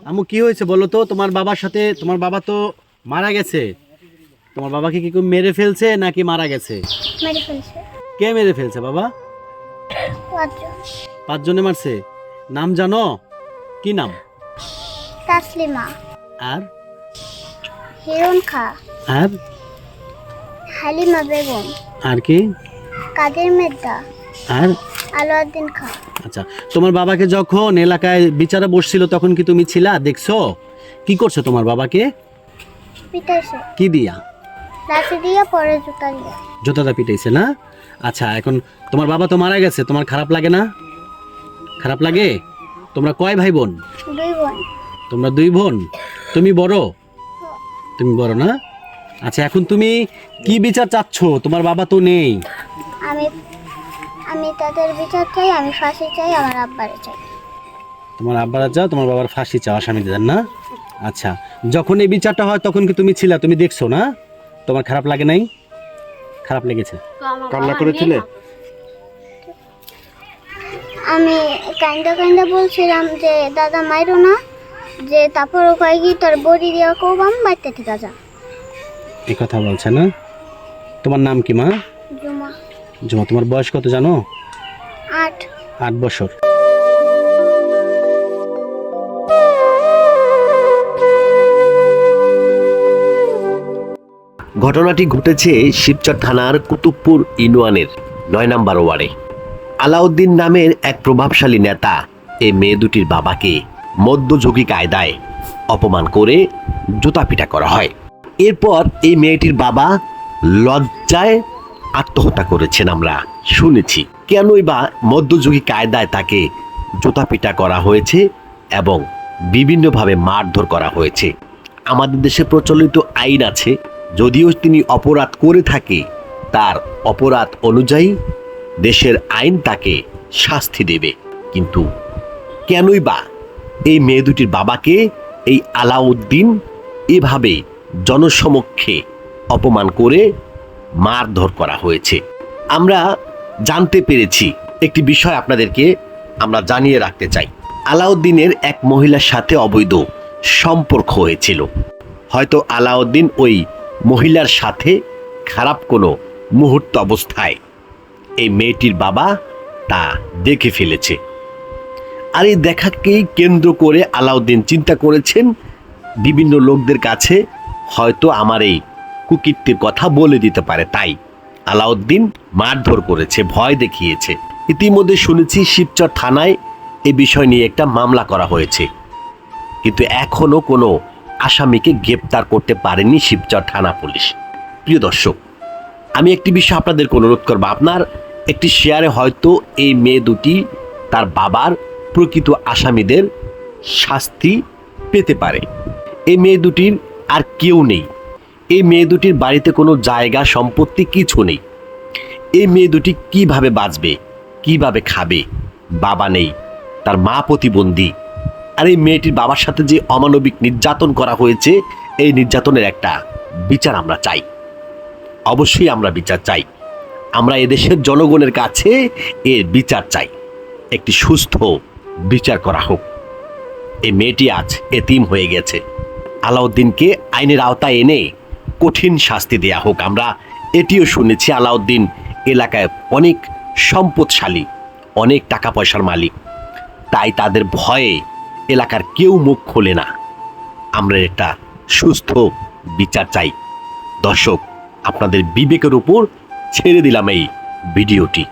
আম্মু কি হয়েছে বলো তো? তোমার বাবার সাথে, তোমার বাবা তো মারা গেছে, তোমার বাবাকে কি কেউ মেরে ফেলছে নাকি মারা গেছে? মেরে ফেলছে। কে মেরে ফেলছে বাবা? পাঁচজন। 5 জনে মারছে। নাম জানো? কি নাম? তাসলিমা, আর হিরণ খা, আর হালিমা বেগম, আর কি? কাদের মেদ্দা, আর আলাউদ্দিন খা। আচ্ছা, তোমার বাবাকে যখন এলাকায় বিচারে বসছিল তখন কি তুমি ছিলা? দেখছো কি করছো তোমার বাবাকে? পিটাইছে, কি দিয়া? লাঠি দিয়া, পরে জুতা দিয়া। জুতাটা পিটাইছে না? আচ্ছা, এখন তোমার বাবা তো মারা গেছে, তোমার খারাপ লাগে না? খারাপ লাগে? তোমরা কয় ভাই বোন? 2 বোন। তোমরা 2 বোন। তুমি বড়? তুমি বড় না? আচ্ছা, এখন তুমি কি বিচার চাচ্ছ? তোমার বাবা তো নেই। আমি আমি তাদের বিচার চাই, আমি ফাঁসি চাই, আমার আব্বারে চাই। তোমার আব্বারা চাও, তোমার বাবার ফাঁসি চাও, আসামিদের না? আচ্ছা, যখন এই বিচারটা হয় তখন কি তুমি ছিলা? তুমি দেখছো না? তোমার খারাপ লাগে নাই? খারাপ লেগেছে? কান্না করেছিলে? আমি কাইন্দা কাইন্দা বলছিলাম যে দাদা মাইরো না, যে তারপরও কয় কি তোর বড়ি দিয়া কবাম বাইতে ঠিক যা। এই কথা বলছে না? তোমার নাম কি মা? জুমা। জমা, তোমার বয়স কত জানো? 8। 8 বছর। ঘটনাটি ঘটেছে শিবচর থানার কুতুবপুর ইউনিয়নের 9 নম্বর ওয়ার্ডে। আলাউদ্দিন নামের এক প্রভাবশালী নেতা এই মেয়ে দুটির বাবাকে মধ্যযুগী কায়দায় অপমান করে জুতাপিটা করা হয়। এরপর এই মেয়েটির বাবা লজ্জায় আত্মহত্যা করেছেন আমরা শুনেছি। কেনই বা মধ্যযুগী কায়দায় তাকে জুতাপিটা করা হয়েছে এবং বিভিন্নভাবে মারধর করা হয়েছে। আমাদের দেশে প্রচলিত আইন আছে, যদিও তিনি অপরাধ করে থাকে তার অপরাধ অনুযায়ী দেশের আইন তাকে শাস্তি দেবে। কিন্তু কেনই বা এই মেয়ে দুটির বাবাকে এই আলাউদ্দিন এভাবে জনসমক্ষে অপমান করে মারধর করা হয়েছে? আমরা জানতে পেরেছি একটি বিষয় আপনাদেরকে আমরা জানিয়ে রাখতে চাই। আলাউদ্দিনের এক মহিলার সাথে অবৈধ সম্পর্ক হয়েছিল। হয়তো আলাউদ্দিন ওই মহিলার সাথে খারাপ কোনো মুহূর্ত অবস্থায় এই মেয়েটির বাবা তা দেখে ফেলেছে। আর এই দেখাকেই কেন্দ্র করে আলাউদ্দিন চিন্তা করেছেন বিভিন্ন লোকদের কাছে হয়তো আমার এই কুকীর্তির কথা বলে দিতে পারে, তাই আলাউদ্দিন মারধর করেছে, ভয় দেখিয়েছে। ইতিমধ্যে শুনেছি শিবচর থানায় এই বিষয় নিয়ে একটা মামলা করা হয়েছে, কিন্তু এখনো কোনো আসামিকে গ্রেপ্তার করতে পারেনি শিবচর থানা পুলিশ। প্রিয় দর্শক, আমি একটি বিষয় আপনাদেরকে অনুরোধ করব, আপনার একটি শেয়ারে হয়তো এই মেয়ে দুটি তার বাবার প্রকৃত আসামিদের শাস্তি পেতে পারে। এই মেয়ে দুটির আর কেউ নেই, এই মেয়ে দুটির বাড়িতে কোনো জায়গা সম্পত্তি কিছু নেই। এই মেয়ে দুটি কিভাবে বাঁচবে, কিভাবে খাবে? বাবা নেই, তার মা প্রতিবন্ধী। আর এই মেয়েটির বাবার সাথে যে অমানবিক নির্যাতন করা হয়েছে, এই নির্যাতনের একটা বিচার আমরা চাই। অবশ্যই আমরা বিচার চাই। আমরা এদেশের জনগণের কাছে এর বিচার চাই, একটি সুস্থ বিচার করা হোক। এই মেয়েটি আজ এতিম হয়ে গেছে, আলাউদ্দিনকে আইনের আওতায় এনে কঠিন শাস্তি দেয়া হোক। আমরা এটিও শুনেছি আলাউদ্দিন এলাকায় অনেক সম্পদশালী, অনেক টাকা পয়সার মালিক, তাই তাদের ভয়ে এলাকার কেউ মুখ খোলে না। আমরা একটা সুস্থ বিচার চাই। দর্শক, আপনাদের বিবেকের উপর ছেড়ে দিলাম এই ভিডিওটি।